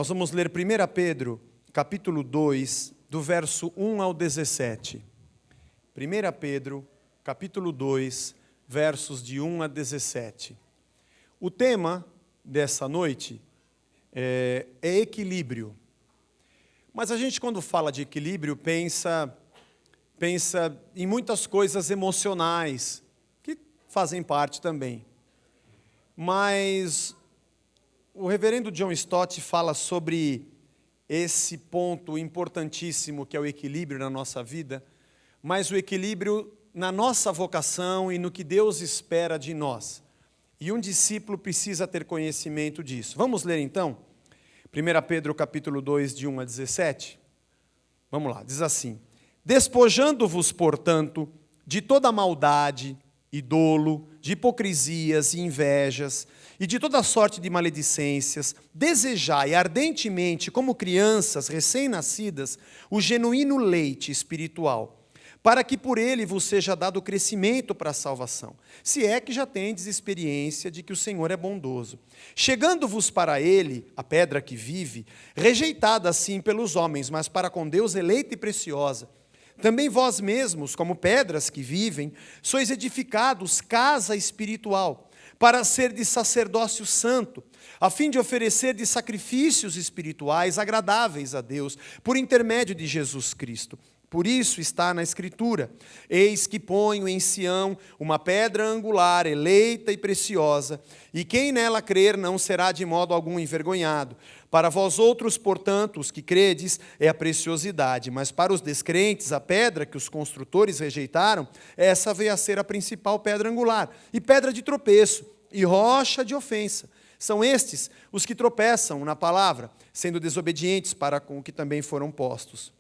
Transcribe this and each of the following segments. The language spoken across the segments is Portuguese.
Nós vamos ler 1 Pedro, capítulo 2, do verso 1 ao 17. 1 Pedro, capítulo 2, versos de 1 a 17. O tema dessa noite é equilíbrio. Mas a gente, quando fala de equilíbrio, pensa em muitas coisas emocionais, que fazem parte também. Mas o reverendo John Stott fala sobre esse ponto importantíssimo que é o equilíbrio na nossa vida, mas o equilíbrio na nossa vocação e no que Deus espera de nós. E um discípulo precisa ter conhecimento disso. Vamos ler então? 1 Pedro capítulo 2, de 1 a 17. Vamos lá, diz assim: despojando-vos, portanto, de toda maldade e dolo, de hipocrisias e invejas, e de toda sorte de maledicências, desejai ardentemente, como crianças recém-nascidas, o genuíno leite espiritual, para que por ele vos seja dado crescimento para a salvação, se é que já tendes experiência de que o Senhor é bondoso. Chegando-vos para ele, a pedra que vive, rejeitada assim pelos homens, mas para com Deus eleita e preciosa, também vós mesmos, como pedras que vivem, sois edificados casa espiritual, para ser de sacerdócio santo, a fim de oferecer de sacrifícios espirituais agradáveis a Deus, por intermédio de Jesus Cristo. Por isso está na Escritura: eis que ponho em Sião uma pedra angular, eleita e preciosa, e quem nela crer não será de modo algum envergonhado. Para vós outros, portanto, os que credes, é a preciosidade, mas para os descrentes, a pedra que os construtores rejeitaram, essa veio a ser a principal pedra angular, e pedra de tropeço, e rocha de ofensa. São estes os que tropeçam na palavra, sendo desobedientes para com o que também foram postos.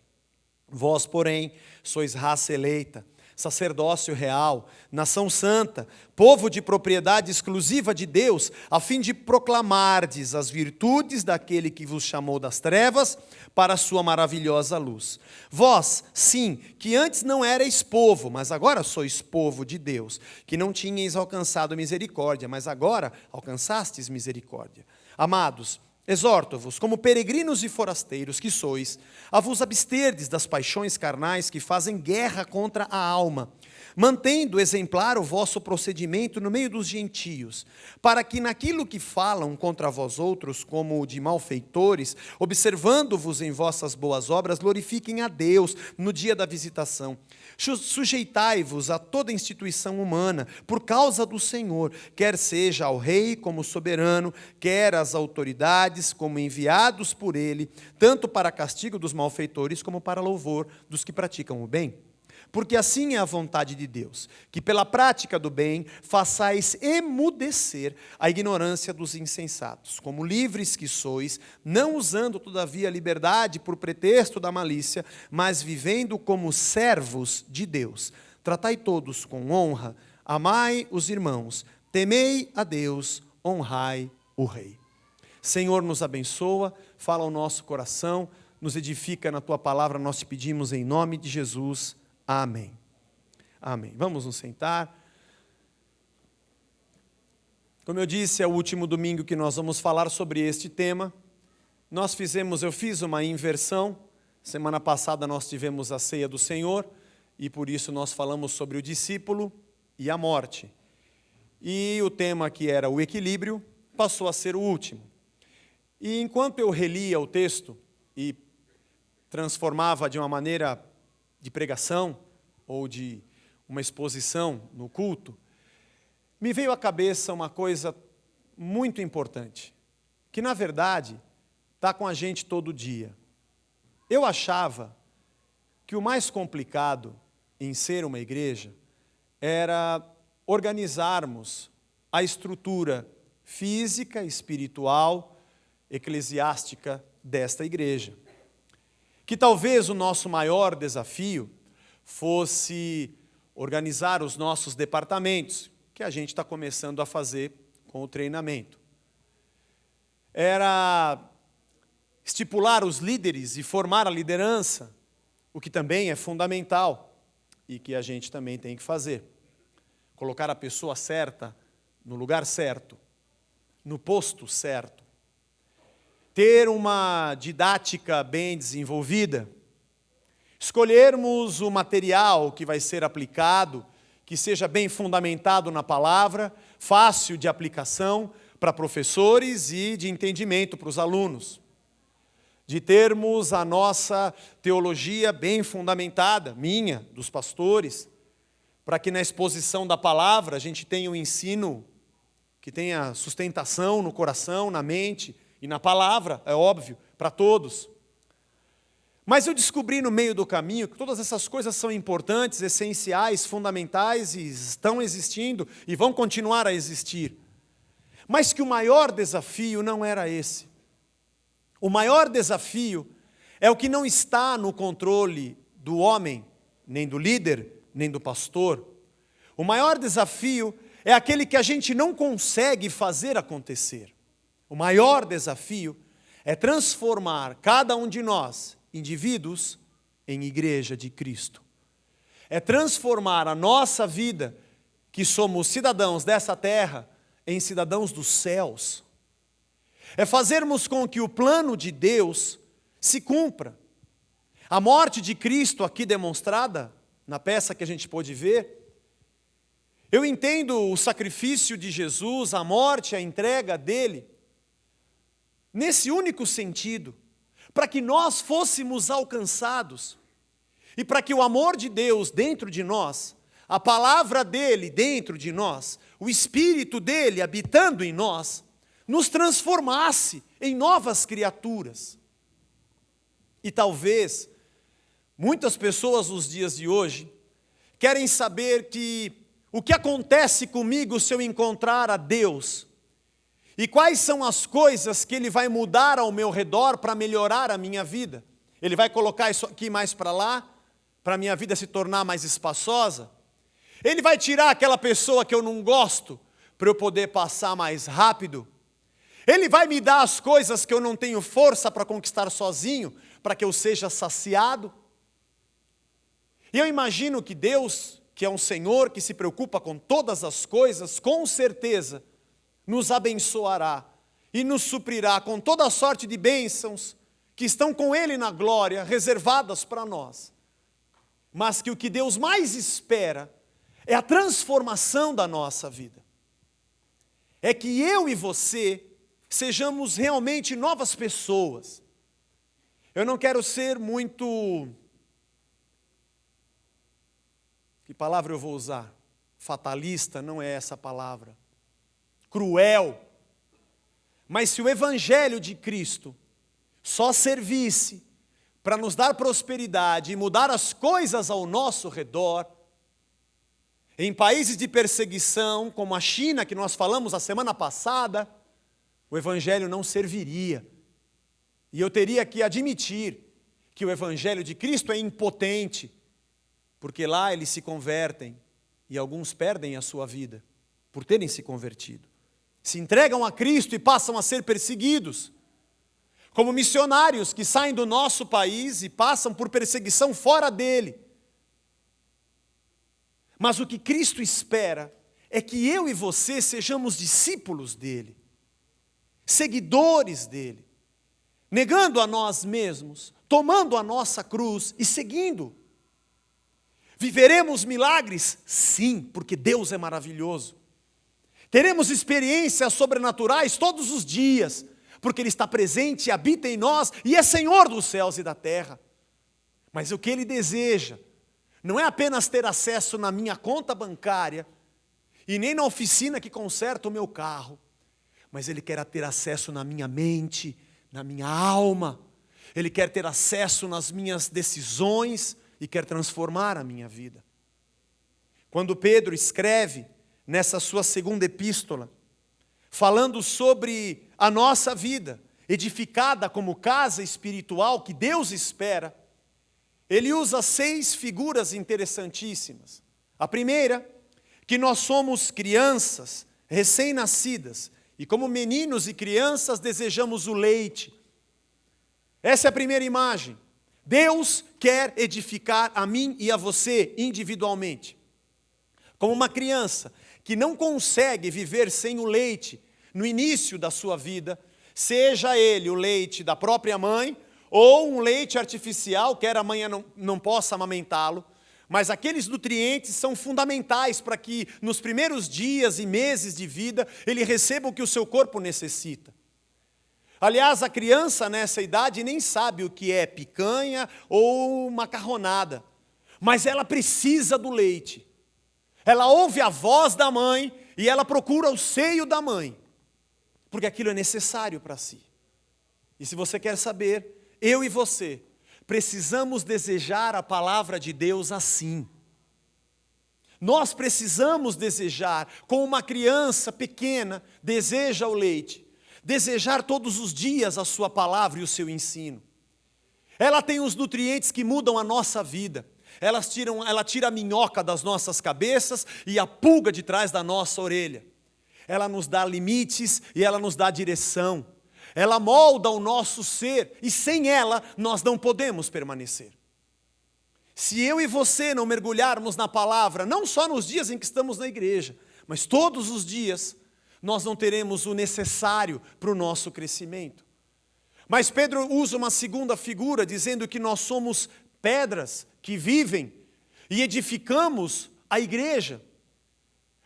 Vós, porém, sois raça eleita, sacerdócio real, nação santa, povo de propriedade exclusiva de Deus, a fim de proclamardes as virtudes daquele que vos chamou das trevas para a sua maravilhosa luz. Vós, sim, que antes não erais povo, mas agora sois povo de Deus, que não tinhais alcançado misericórdia, mas agora alcançastes misericórdia. Amados, exorto-vos, como peregrinos e forasteiros que sois, a vos absterdes das paixões carnais que fazem guerra contra a alma, mantendo exemplar o vosso procedimento no meio dos gentios, para que naquilo que falam contra vós outros, como de malfeitores, observando-vos em vossas boas obras, glorifiquem a Deus no dia da visitação. Sujeitai-vos a toda instituição humana, por causa do Senhor, quer seja ao rei como soberano, quer às autoridades como enviados por ele, tanto para castigo dos malfeitores como para louvor dos que praticam o bem. Porque assim é a vontade de Deus, que pela prática do bem façais emudecer a ignorância dos insensatos, como livres que sois, não usando todavia a liberdade por pretexto da malícia, mas vivendo como servos de Deus. Tratai todos com honra, amai os irmãos, temei a Deus, honrai o Rei. Senhor, nos abençoa, fala ao nosso coração, nos edifica na Tua palavra, nós te pedimos em nome de Jesus. Amém. Amém. Vamos nos sentar. Como eu disse, é o último domingo que nós vamos falar sobre este tema. Eu fiz uma inversão. Semana passada nós tivemos a ceia do Senhor e por isso nós falamos sobre o discípulo e a morte. E o tema que era o equilíbrio passou a ser o último. E enquanto eu relia o texto e transformava de uma maneira de pregação ou de uma exposição no culto, me veio à cabeça uma coisa muito importante, que na verdade está com a gente todo dia. Eu achava que o mais complicado em ser uma igreja era organizarmos a estrutura física, espiritual, eclesiástica desta igreja. Que talvez o nosso maior desafio fosse organizar os nossos departamentos, que a gente está começando a fazer com o treinamento. Era estipular os líderes e formar a liderança, o que também é fundamental e que a gente também tem que fazer. Colocar a pessoa certa no lugar certo, no posto certo. ter uma didática bem desenvolvida, escolhermos o material que vai ser aplicado, que seja bem fundamentado na palavra, fácil de aplicação para professores e de entendimento para os alunos. De termos a nossa teologia bem fundamentada, minha, dos pastores, para que na exposição da palavra a gente tenha um ensino que tenha sustentação no coração, na mente e na palavra, é óbvio, para todos. Mas eu descobri no meio do caminho que todas essas coisas são importantes, essenciais, fundamentais e estão existindo e vão continuar a existir. Mas que o maior desafio não era esse. O maior desafio é o que não está no controle do homem, nem do líder, nem do pastor. O maior desafio é aquele que a gente não consegue fazer acontecer. O maior desafio é transformar cada um de nós, indivíduos, em igreja de Cristo. É transformar a nossa vida, que somos cidadãos dessa terra, em cidadãos dos céus. É fazermos com que o plano de Deus se cumpra. A morte de Cristo aqui demonstrada, na peça que a gente pôde ver, eu entendo o sacrifício de Jesus, a morte, a entrega dele, nesse único sentido, para que nós fôssemos alcançados e para que o amor de Deus dentro de nós, a palavra dele dentro de nós, o Espírito dele habitando em nós, nos transformasse em novas criaturas. E talvez muitas pessoas nos dias de hoje querem saber o que acontece comigo se eu encontrar a Deus e quais são as coisas que Ele vai mudar ao meu redor para melhorar a minha vida. Ele vai colocar isso aqui mais para lá, para a minha vida se tornar mais espaçosa. Ele vai tirar aquela pessoa que eu não gosto, para eu poder passar mais rápido. Ele vai me dar as coisas que eu não tenho força para conquistar sozinho, para que eu seja saciado. E eu imagino que Deus, que é um Senhor que se preocupa com todas as coisas, com certeza nos abençoará e nos suprirá com toda a sorte de bênçãos que estão com Ele na glória, reservadas para nós. Mas que o que Deus mais espera é a transformação da nossa vida. É que eu e você sejamos realmente novas pessoas. Eu não quero ser muito... Que palavra eu vou usar? Fatalista, não é essa palavra. Cruel. Mas se o Evangelho de Cristo só servisse para nos dar prosperidade e mudar as coisas ao nosso redor, em países de perseguição, como a China, que nós falamos a semana passada, o Evangelho não serviria. E eu teria que admitir que o Evangelho de Cristo é impotente, porque lá eles se convertem e alguns perdem a sua vida por terem se convertido. Se entregam a Cristo e passam a ser perseguidos, como missionários que saem do nosso país e passam por perseguição fora dele. Mas o que Cristo espera é que eu e você sejamos discípulos dele, seguidores dele, negando a nós mesmos, tomando a nossa cruz e seguindo. Viveremos milagres? Sim, porque Deus é maravilhoso. Teremos experiências sobrenaturais todos os dias, porque Ele está presente, habita em nós e é Senhor dos céus e da terra. Mas o que Ele deseja não é apenas ter acesso na minha conta bancária e nem na oficina que conserta o meu carro, mas Ele quer ter acesso na minha mente, na minha alma. Ele quer ter acesso nas minhas decisões e quer transformar a minha vida. Quando Pedro escreve nessa sua segunda epístola, falando sobre a nossa vida, edificada como casa espiritual que Deus espera, ele usa 6 figuras interessantíssimas. A primeira, que nós somos crianças recém-nascidas, e como meninos e crianças desejamos o leite. Essa é a primeira imagem. Deus quer edificar a mim e a você individualmente. Como uma criança que não consegue viver sem o leite no início da sua vida, seja ele o leite da própria mãe, ou um leite artificial, quer a mãe não possa amamentá-lo, mas aqueles nutrientes são fundamentais para que nos primeiros dias e meses de vida ele receba o que o seu corpo necessita. Aliás, a criança nessa idade nem sabe o que é picanha ou macarronada, mas ela precisa do leite. Ela ouve a voz da mãe e ela procura o seio da mãe, porque aquilo é necessário para si. E se você quer saber, eu e você precisamos desejar a palavra de Deus assim. Nós precisamos desejar, como uma criança pequena deseja o leite, desejar todos os dias a sua palavra e o seu ensino. Ela tem os nutrientes que mudam a nossa vida. Ela tira a minhoca das nossas cabeças e a pulga de trás da nossa orelha. Ela nos dá limites e ela nos dá direção. Ela molda o nosso ser e sem ela nós não podemos permanecer. Se eu e você não mergulharmos na palavra, não só nos dias em que estamos na igreja, mas todos os dias, nós não teremos o necessário para o nosso crescimento. Mas Pedro usa uma segunda figura, dizendo que nós somos pedras que vivem e edificamos a igreja.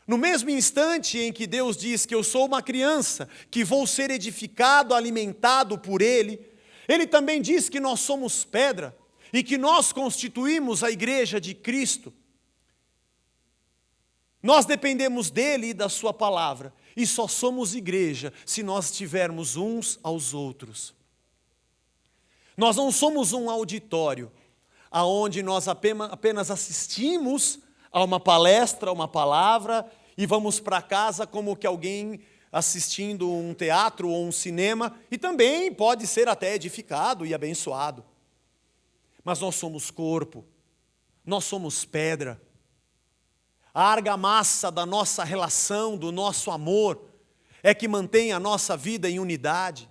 No mesmo instante em que Deus diz que eu sou uma criança, que vou ser edificado, alimentado por Ele, Ele também diz que nós somos pedra e que nós constituímos a igreja de Cristo. Nós dependemos dEle e da Sua palavra, e só somos igreja se nós estivermos uns aos outros. Nós não somos um auditório, aonde nós apenas assistimos a uma palestra, uma palavra, e vamos para casa como que alguém assistindo um teatro ou um cinema, e também pode ser até edificado e abençoado. Mas nós somos corpo, nós somos pedra. A argamassa da nossa relação, do nosso amor, é que mantém a nossa vida em unidade.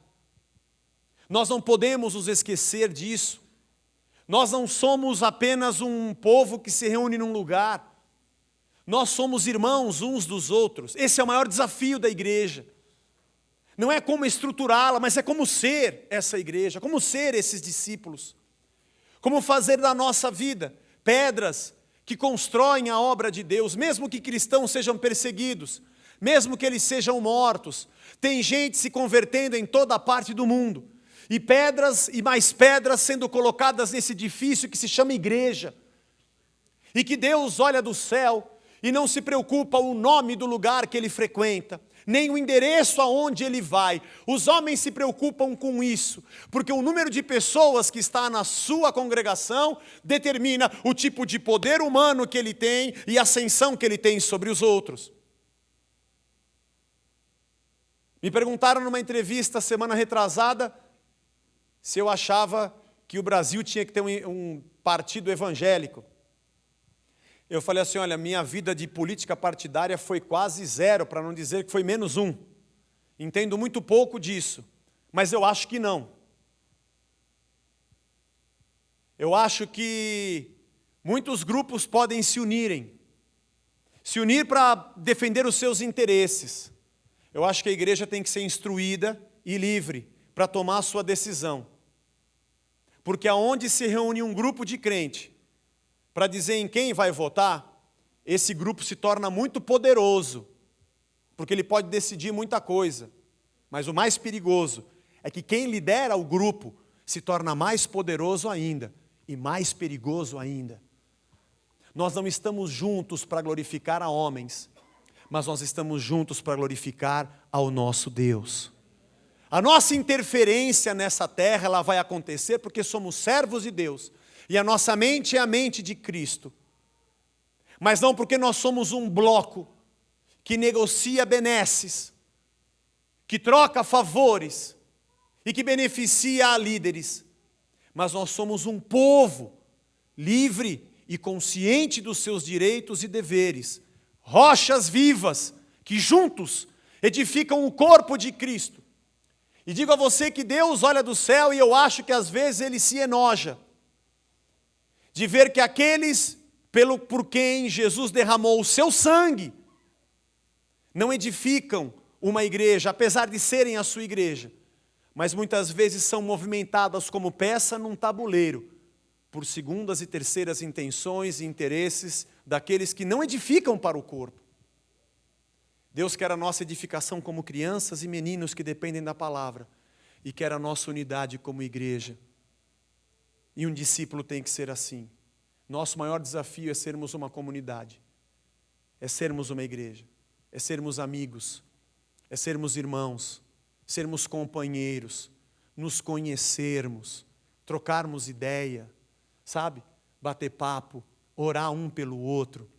Nós não podemos nos esquecer disso. Nós não somos apenas um povo que se reúne num lugar. Nós somos irmãos uns dos outros. Esse é o maior desafio da igreja. Não é como estruturá-la, mas é como ser essa igreja, como ser esses discípulos. Como fazer da nossa vida pedras que constroem a obra de Deus, mesmo que cristãos sejam perseguidos, mesmo que eles sejam mortos. Tem gente se convertendo em toda a parte do mundo. E pedras e mais pedras sendo colocadas nesse edifício que se chama igreja. E que Deus olha do céu e não se preocupa o nome do lugar que ele frequenta, nem o endereço aonde ele vai. Os homens se preocupam com isso, porque o número de pessoas que está na sua congregação determina o tipo de poder humano que ele tem e a ascensão que ele tem sobre os outros. Me perguntaram numa entrevista semana retrasada se eu achava que o Brasil tinha que ter um partido evangélico. Eu falei assim, olha, minha vida de política partidária foi quase zero, para não dizer que foi menos um. Entendo muito pouco disso, mas eu acho que não. Eu acho que muitos grupos podem se unir para defender os seus interesses. Eu acho que a igreja tem que ser instruída e livre para tomar a sua decisão. Porque aonde se reúne um grupo de crente para dizer em quem vai votar, esse grupo se torna muito poderoso, porque ele pode decidir muita coisa. Mas o mais perigoso é que quem lidera o grupo se torna mais poderoso ainda e mais perigoso ainda. Nós não estamos juntos para glorificar a homens, mas nós estamos juntos para glorificar ao nosso Deus. A nossa interferência nessa terra, ela vai acontecer porque somos servos de Deus. E a nossa mente é a mente de Cristo. Mas não porque nós somos um bloco que negocia benesses, que troca favores e que beneficia a líderes. Mas nós somos um povo livre e consciente dos seus direitos e deveres. Rochas vivas que juntos edificam o corpo de Cristo. E digo a você que Deus olha do céu e eu acho que às vezes Ele se enoja de ver que aqueles por quem Jesus derramou o seu sangue não edificam uma igreja, apesar de serem a sua igreja, mas muitas vezes são movimentadas como peça num tabuleiro, por segundas e terceiras intenções e interesses daqueles que não edificam para o corpo. Deus quer a nossa edificação como crianças e meninos que dependem da palavra, e quer a nossa unidade como igreja. E um discípulo tem que ser assim. Nosso maior desafio é sermos uma comunidade, é sermos uma igreja, é sermos amigos, é sermos irmãos, sermos companheiros, nos conhecermos, trocarmos ideia, sabe? Bater papo, orar um pelo outro,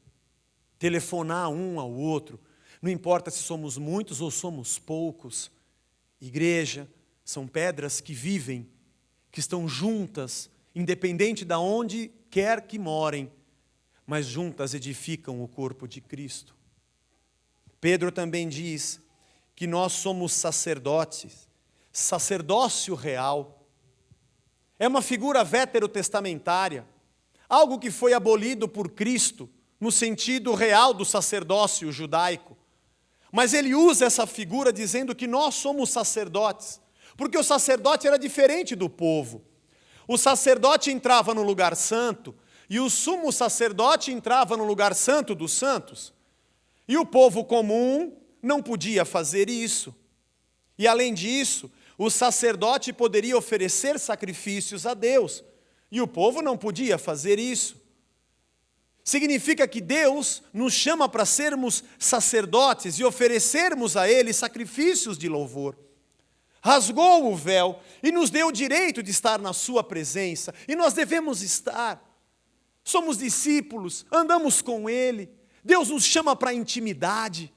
telefonar um ao outro, não importa se somos muitos ou somos poucos. Igreja são pedras que vivem, que estão juntas, independente de onde quer que morem, mas juntas edificam o corpo de Cristo. Pedro também diz que nós somos sacerdotes, sacerdócio real. É uma figura veterotestamentária, algo que foi abolido por Cristo no sentido real do sacerdócio judaico. Mas ele usa essa figura dizendo que nós somos sacerdotes, porque o sacerdote era diferente do povo. O sacerdote entrava no lugar santo e o sumo sacerdote entrava no lugar santo dos santos. E o povo comum não podia fazer isso. E além disso, o sacerdote poderia oferecer sacrifícios a Deus, e o povo não podia fazer isso. Significa que Deus nos chama para sermos sacerdotes e oferecermos a Ele sacrifícios de louvor. Rasgou o véu e nos deu o direito de estar na sua presença, e nós devemos estar. Somos discípulos, andamos com Ele, Deus nos chama para a intimidade.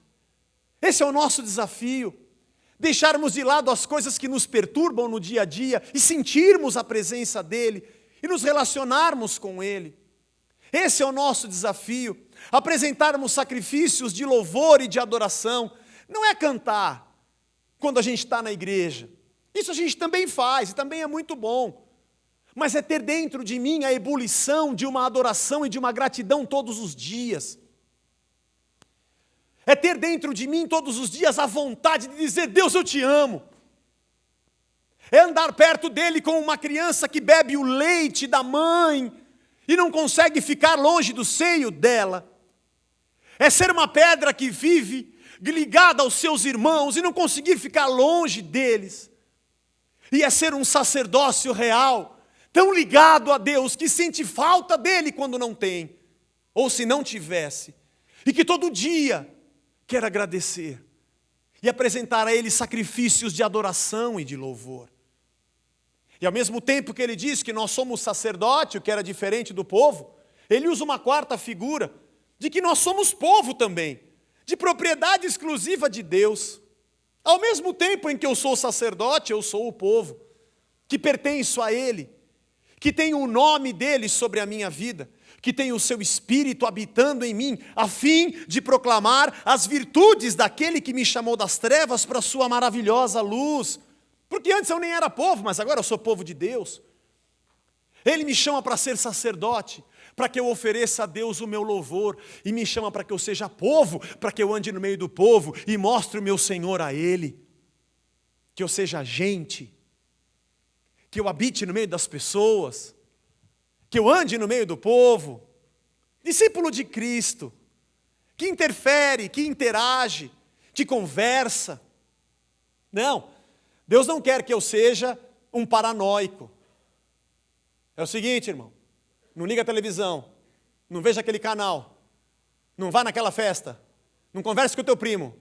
Esse é o nosso desafio, deixarmos de lado as coisas que nos perturbam no dia a dia e sentirmos a presença dEle e nos relacionarmos com Ele. Esse é o nosso desafio, apresentarmos sacrifícios de louvor e de adoração. Não é cantar quando a gente está na igreja, isso a gente também faz e também é muito bom, mas é ter dentro de mim a ebulição de uma adoração e de uma gratidão todos os dias. É ter dentro de mim todos os dias a vontade de dizer: Deus, eu te amo. É andar perto dEle como uma criança que bebe o leite da mãe e não consegue ficar longe do seio dela. É ser uma pedra que vive ligada aos seus irmãos e não conseguir ficar longe deles. E é ser um sacerdócio real, tão ligado a Deus, que sente falta dEle quando não tem, ou se não tivesse, e que todo dia quer agradecer e apresentar a Ele sacrifícios de adoração e de louvor. E ao mesmo tempo que ele diz que nós somos sacerdote, o que era diferente do povo, ele usa uma quarta figura, de que nós somos povo também, de propriedade exclusiva de Deus. Ao mesmo tempo em que eu sou sacerdote, eu sou o povo, que pertenço a Ele, que tenho o nome dEle sobre a minha vida, que tenho o seu Espírito habitando em mim, a fim de proclamar as virtudes daquele que me chamou das trevas para a sua maravilhosa luz. Porque antes eu nem era povo, mas agora eu sou povo de Deus. Ele me chama para ser sacerdote, para que eu ofereça a Deus o meu louvor, e me chama para que eu seja povo, para que eu ande no meio do povo e mostre o meu Senhor a Ele. Que eu seja gente, que eu habite no meio das pessoas, que eu ande no meio do povo, discípulo de Cristo, que interfere, que interage, que conversa. Não. Deus não quer que eu seja um paranoico. É o seguinte, irmão, não liga a televisão, não veja aquele canal, não vá naquela festa, não converse com o teu primo,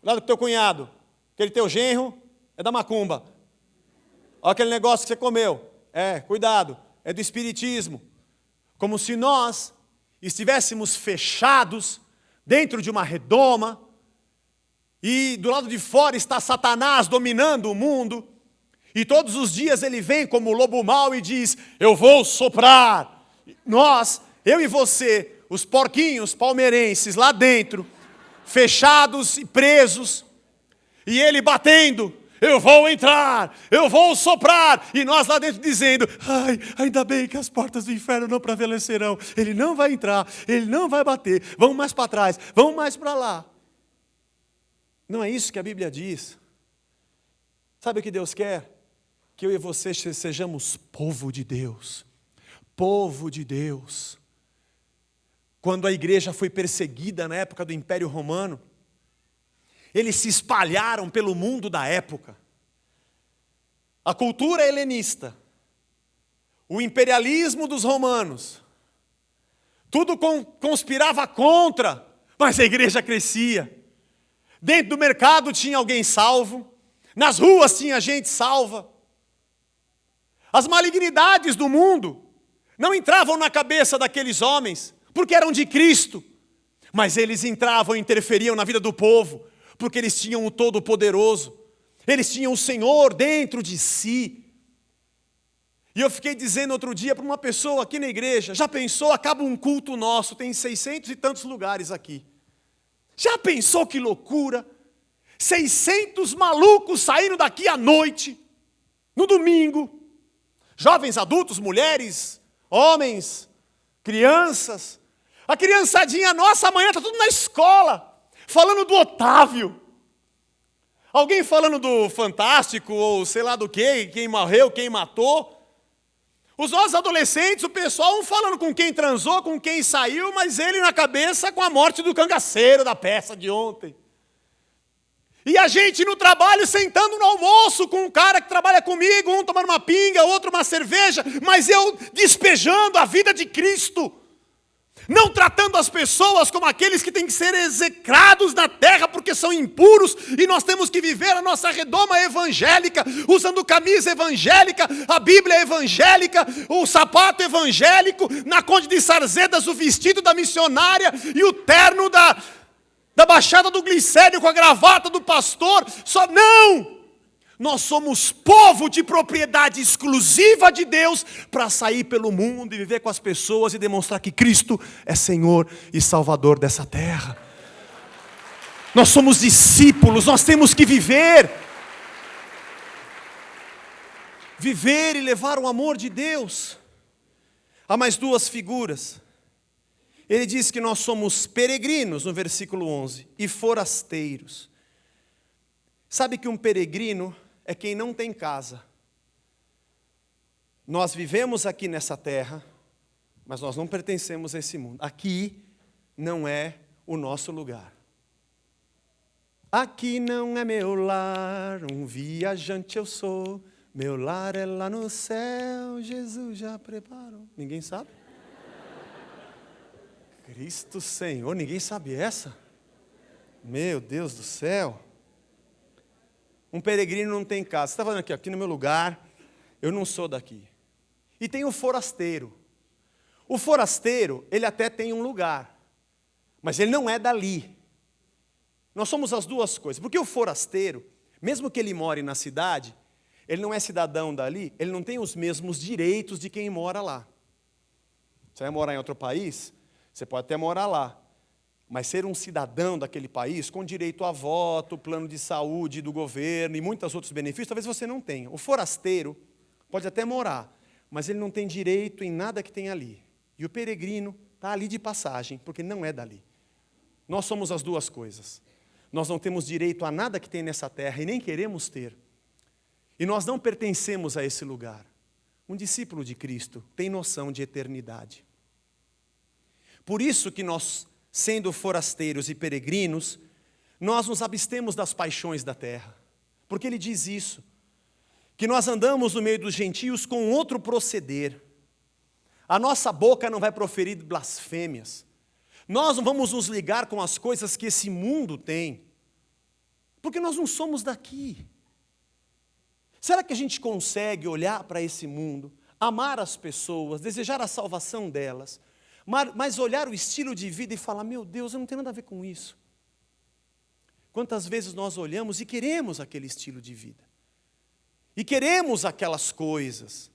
lá do teu cunhado, aquele teu genro é da macumba. Olha aquele negócio que você comeu, cuidado, é do espiritismo. Como se nós estivéssemos fechados dentro de uma redoma, e do lado de fora está Satanás dominando o mundo, e todos os dias ele vem como lobo mau e diz: eu vou soprar. Nós, eu e você, os porquinhos palmeirenses lá dentro, fechados e presos, e ele batendo: eu vou entrar, eu vou soprar, e nós lá dentro dizendo: ai, ainda bem que as portas do inferno não prevalecerão, ele não vai entrar, ele não vai bater, vamos mais para trás, vamos mais para lá. Não é isso que a Bíblia diz. Sabe o que Deus quer? Que eu e você sejamos povo de Deus. Povo de Deus. Quando a igreja foi perseguida na época do Império Romano, eles se espalharam pelo mundo da época. A cultura helenista, o imperialismo dos romanos, tudo conspirava contra, mas a igreja crescia. Dentro do mercado tinha alguém salvo, nas ruas tinha gente salva. As malignidades do mundo não entravam na cabeça daqueles homens, porque eram de Cristo, mas eles entravam e interferiam na vida do povo, porque eles tinham o Todo-Poderoso, eles tinham o Senhor dentro de si. E eu fiquei dizendo outro dia para uma pessoa aqui na igreja, já pensou, acaba um culto nosso, tem 600 e tantos lugares aqui. Já pensou que loucura? 600 malucos saindo daqui à noite, no domingo. Jovens, adultos, mulheres, homens, crianças. A criançadinha nossa amanhã está tudo na escola, falando do Otávio. Alguém falando do Fantástico, ou sei lá do quê, quem morreu, quem matou. Os nossos adolescentes, o pessoal, um falando com quem transou, com quem saiu, mas ele na cabeça com a morte do cangaceiro da peça de ontem. E a gente no trabalho, sentando no almoço com um cara que trabalha comigo, um tomando uma pinga, outro uma cerveja, mas eu despejando a vida de Cristo. Não tratando as pessoas como aqueles que têm que ser execrados na terra porque são impuros, e nós temos que viver a nossa redoma evangélica, usando camisa evangélica, a Bíblia evangélica, o sapato evangélico, na Conde de Sarzedas o vestido da missionária e o terno da Baixada do Glicério com a gravata do pastor. Só não! Nós somos povo de propriedade exclusiva de Deus para sair pelo mundo e viver com as pessoas e demonstrar que Cristo é Senhor e Salvador dessa terra. Nós somos discípulos, nós temos que viver. Viver e levar o amor de Deus. Há mais duas figuras. Ele diz que nós somos peregrinos, no versículo 11, e forasteiros. Sabe que um peregrino é quem não tem casa. Nós vivemos aqui nessa terra, mas nós não pertencemos a esse mundo. Aqui não é o nosso lugar. Aqui não é meu lar, um viajante eu sou. Meu lar é lá no céu, Jesus já preparou. Ninguém sabe? Cristo Senhor, ninguém sabe essa? Meu Deus do céu. Um peregrino não tem casa. Você está falando aqui no meu lugar, eu não sou daqui. E tem o forasteiro. O forasteiro, ele até tem um lugar, mas ele não é dali. Nós somos as duas coisas. Porque o forasteiro, mesmo que ele more na cidade, ele não é cidadão dali, ele não tem os mesmos direitos de quem mora lá. Você vai morar em outro país, você pode até morar lá. Mas ser um cidadão daquele país, com direito a voto, plano de saúde do governo e muitos outros benefícios, talvez você não tenha. O forasteiro pode até morar, mas ele não tem direito em nada que tem ali. E o peregrino está ali de passagem, porque não é dali. Nós somos as duas coisas. Nós não temos direito a nada que tem nessa terra e nem queremos ter. E nós não pertencemos a esse lugar. Um discípulo de Cristo tem noção de eternidade. Por isso que nós, sendo forasteiros e peregrinos, nós nos abstemos das paixões da terra. Porque ele diz isso, que nós andamos no meio dos gentios com outro proceder. A nossa boca não vai proferir blasfêmias. Nós não vamos nos ligar com as coisas que esse mundo tem. Porque nós não somos daqui. Será que a gente consegue olhar para esse mundo, amar as pessoas, desejar a salvação delas, mas olhar o estilo de vida e falar, meu Deus, eu não tenho nada a ver com isso. Quantas vezes nós olhamos e queremos aquele estilo de vida. E queremos aquelas coisas.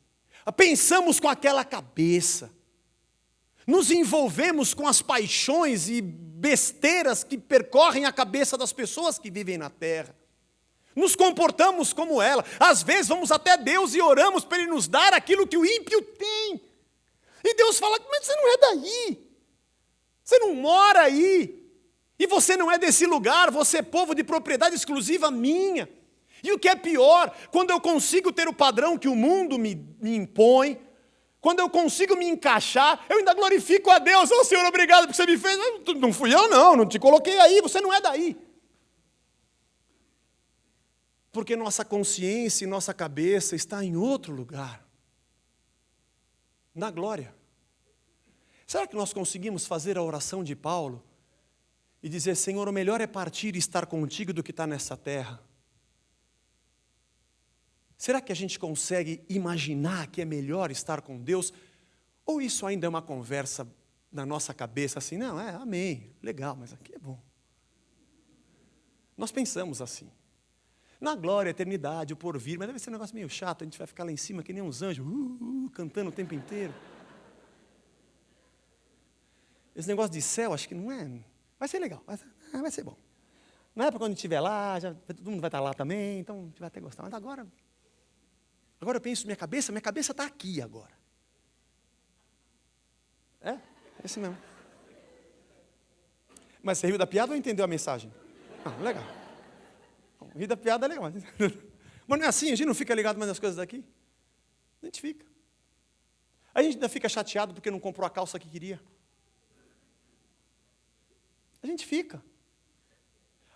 Pensamos com aquela cabeça. Nos envolvemos com as paixões e besteiras que percorrem a cabeça das pessoas que vivem na terra. Nos comportamos como ela. Às vezes vamos até Deus e oramos para Ele nos dar aquilo que o ímpio tem. E Deus fala, mas você não é daí. Você não mora aí. E você não é desse lugar, você é povo de propriedade exclusiva minha. E o que é pior, quando eu consigo ter o padrão que o mundo me impõe, quando eu consigo me encaixar, eu ainda glorifico a Deus. Ô Senhor, obrigado porque você me fez. Não fui eu não te coloquei aí, você não é daí. Porque nossa consciência e nossa cabeça está em outro lugar. Na glória. Será que nós conseguimos fazer a oração de Paulo e dizer, Senhor, o melhor é partir e estar contigo do que estar nessa terra? Será que a gente consegue imaginar que é melhor estar com Deus? Ou isso ainda é uma conversa na nossa cabeça assim, não, amém, legal, mas aqui é bom. Nós pensamos assim. Na glória, a eternidade, o porvir, mas deve ser um negócio meio chato, a gente vai ficar lá em cima que nem uns anjos, cantando o tempo inteiro. Esse negócio de céu, acho que não é. Vai ser legal, vai ser bom. Não é para quando a gente estiver lá, todo mundo vai estar lá também, então a gente vai até gostar. Mas agora eu penso, minha cabeça está aqui agora. É esse mesmo. Mas você riu da piada ou entendeu a mensagem? Ah, legal. Rir da piada é legal. Mas não é assim, a gente não fica ligado mais nas coisas daqui? A gente fica. A gente ainda fica chateado porque não comprou a calça que queria. A gente fica.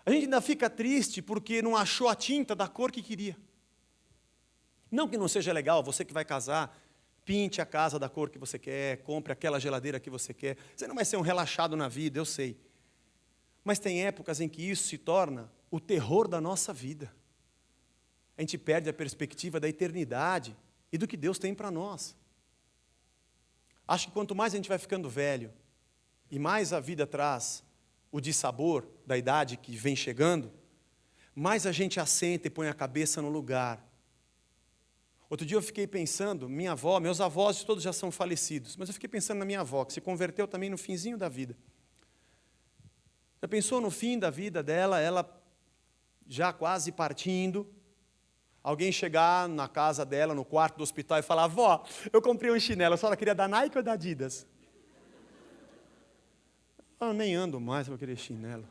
A gente ainda fica triste porque não achou a tinta da cor que queria. Não que não seja legal, você que vai casar, pinte a casa da cor que você quer, compre aquela geladeira que você quer. Você não vai ser um relaxado na vida, eu sei. Mas tem épocas em que isso se torna o terror da nossa vida. A gente perde a perspectiva da eternidade e do que Deus tem para nós. Acho que quanto mais a gente vai ficando velho e mais a vida traz o dissabor da idade que vem chegando, mais a gente assenta e põe a cabeça no lugar. Outro dia eu fiquei pensando, minha avó, meus avós todos já são falecidos, mas eu fiquei pensando na minha avó, que se converteu também no finzinho da vida. Já pensou no fim da vida dela, ela já quase partindo, alguém chegar na casa dela, no quarto do hospital e falar, vó, eu comprei um chinelo, a senhora queria da Nike ou da Adidas? Eu nem ando mais para querer chinelo.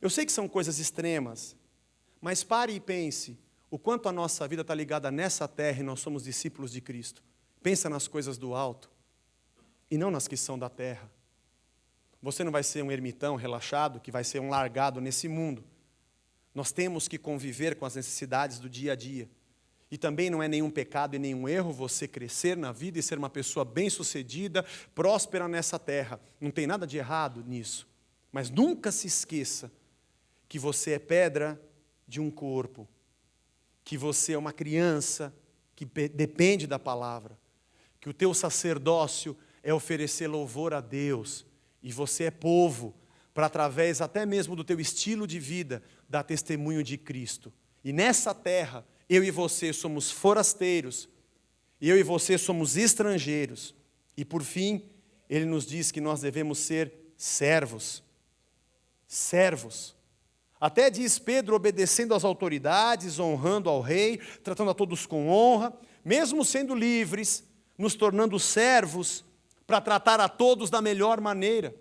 Eu sei que são coisas extremas, mas pare e pense o quanto a nossa vida está ligada nessa terra e nós somos discípulos de Cristo. Pensa nas coisas do alto e não nas que são da terra. Você não vai ser um ermitão relaxado, que vai ser um largado nesse mundo. Nós temos que conviver com as necessidades do dia a dia. E também não é nenhum pecado e nenhum erro você crescer na vida e ser uma pessoa bem-sucedida, próspera nessa terra. Não tem nada de errado nisso. Mas nunca se esqueça que você é pedra de um corpo, que você é uma criança que depende da palavra, que o teu sacerdócio é oferecer louvor a Deus, e você é povo, para através até mesmo do teu estilo de vida, dar testemunho de Cristo. E nessa terra, eu e você somos forasteiros, eu e você somos estrangeiros. E por fim, ele nos diz que nós devemos ser servos. Servos. Até diz Pedro, obedecendo às autoridades, honrando ao rei, tratando a todos com honra, mesmo sendo livres, nos tornando servos, para tratar a todos da melhor maneira.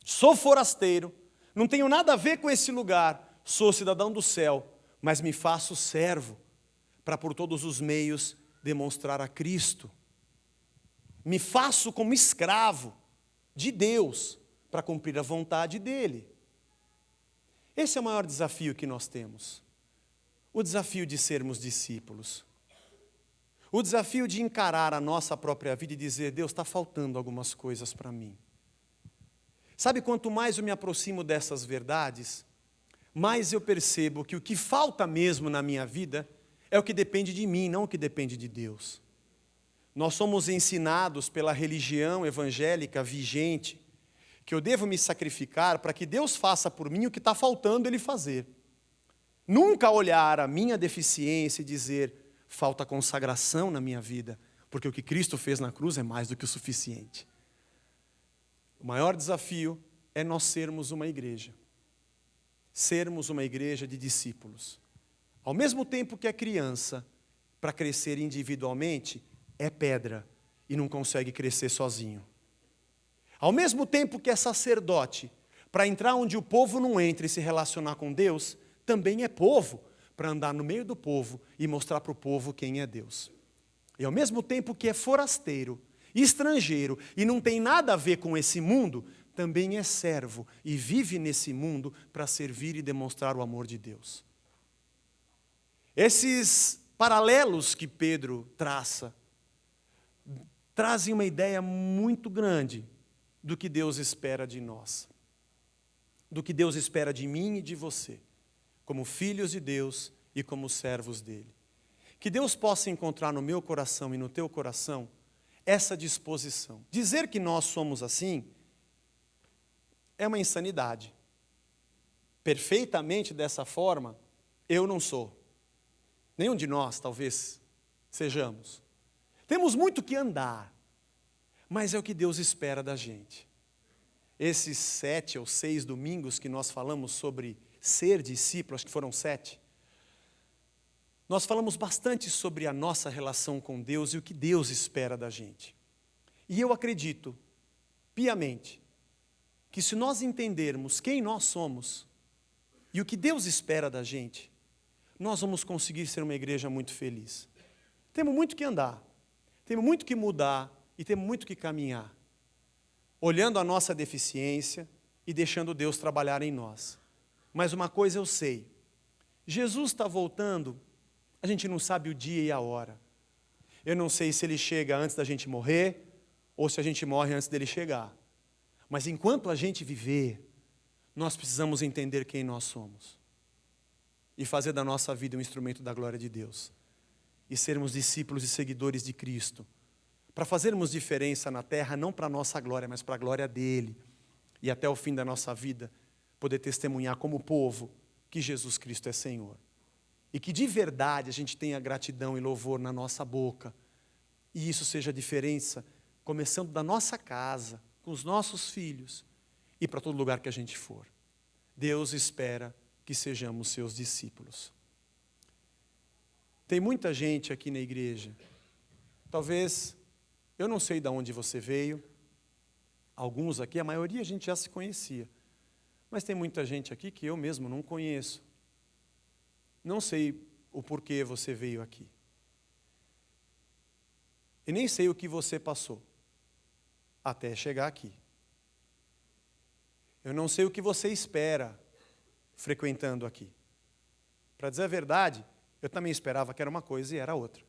Sou forasteiro, não tenho nada a ver com esse lugar, sou cidadão do céu, mas me faço servo, para por todos os meios demonstrar a Cristo. Me faço como escravo de Deus, para cumprir a vontade dEle. Esse é o maior desafio que nós temos. O desafio de sermos discípulos. O desafio de encarar a nossa própria vida e dizer, Deus, está faltando algumas coisas para mim. Sabe, quanto mais eu me aproximo dessas verdades, mais eu percebo que o que falta mesmo na minha vida é o que depende de mim, não o que depende de Deus. Nós somos ensinados pela religião evangélica vigente que eu devo me sacrificar para que Deus faça por mim o que está faltando Ele fazer. Nunca olhar a minha deficiência e dizer, falta consagração na minha vida, porque o que Cristo fez na cruz é mais do que o suficiente. O maior desafio é nós sermos uma igreja. Sermos uma igreja de discípulos. Ao mesmo tempo que a criança, para crescer individualmente, é pedra e não consegue crescer sozinho. Ao mesmo tempo que é sacerdote, Para entrar onde o povo não entra e se relacionar com Deus, também é povo, para andar no meio do povo e mostrar para o povo quem é Deus. E ao mesmo tempo que é forasteiro, estrangeiro e não tem nada a ver com esse mundo, também é servo e vive nesse mundo para servir e demonstrar o amor de Deus. Esses paralelos que Pedro traça, trazem uma ideia muito grande do que Deus espera de nós, do que Deus espera de mim e de você, como filhos de Deus e como servos dele. Que Deus possa encontrar no meu coração e no teu coração essa disposição. Dizer que nós somos assim é uma insanidade. Perfeitamente dessa forma, eu não sou. Nenhum de nós, talvez, sejamos. Temos muito que andar, mas é o que Deus espera da gente. Esses 7 ou 6 domingos que nós falamos sobre ser discípulo, acho que foram 7, nós falamos bastante sobre a nossa relação com Deus e o que Deus espera da gente. E eu acredito, piamente, que se nós entendermos quem nós somos e o que Deus espera da gente, nós vamos conseguir ser uma igreja muito feliz. Temos muito que andar, temos muito que mudar e temos muito que caminhar, olhando a nossa deficiência e deixando Deus trabalhar em nós. Mas uma coisa eu sei, Jesus está voltando, a gente não sabe o dia e a hora. Eu não sei se ele chega antes da gente morrer ou se a gente morre antes dele chegar. Mas enquanto a gente viver, nós precisamos entender quem nós somos e fazer da nossa vida um instrumento da glória de Deus e sermos discípulos e seguidores de Cristo, para fazermos diferença na terra, não para a nossa glória, mas para a glória dele, e até o fim da nossa vida, poder testemunhar como povo que Jesus Cristo é Senhor. E que de verdade a gente tenha gratidão e louvor na nossa boca, e isso seja a diferença, começando da nossa casa, com os nossos filhos, e para todo lugar que a gente for. Deus espera que sejamos seus discípulos. Tem muita gente aqui na igreja, talvez, eu não sei de onde você veio, alguns aqui, a maioria a gente já se conhecia, mas tem muita gente aqui que eu mesmo não conheço. Não sei o porquê você veio aqui. E nem sei o que você passou até chegar aqui. Eu não sei o que você espera frequentando aqui. Para dizer a verdade, eu também esperava que era uma coisa e era outra.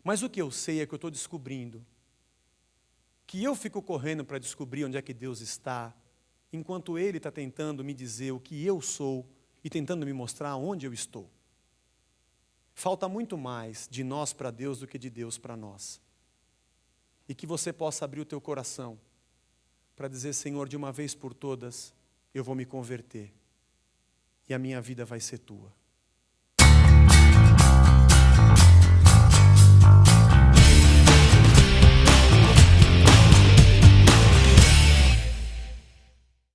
Mas o que eu sei é que eu estou descobrindo que eu fico correndo para descobrir onde é que Deus está, enquanto Ele está tentando me dizer o que eu sou e tentando me mostrar onde eu estou. Falta muito mais de nós para Deus do que de Deus para nós. E que você possa abrir o teu coração para dizer, Senhor, de uma vez por todas, eu vou me converter e a minha vida vai ser tua.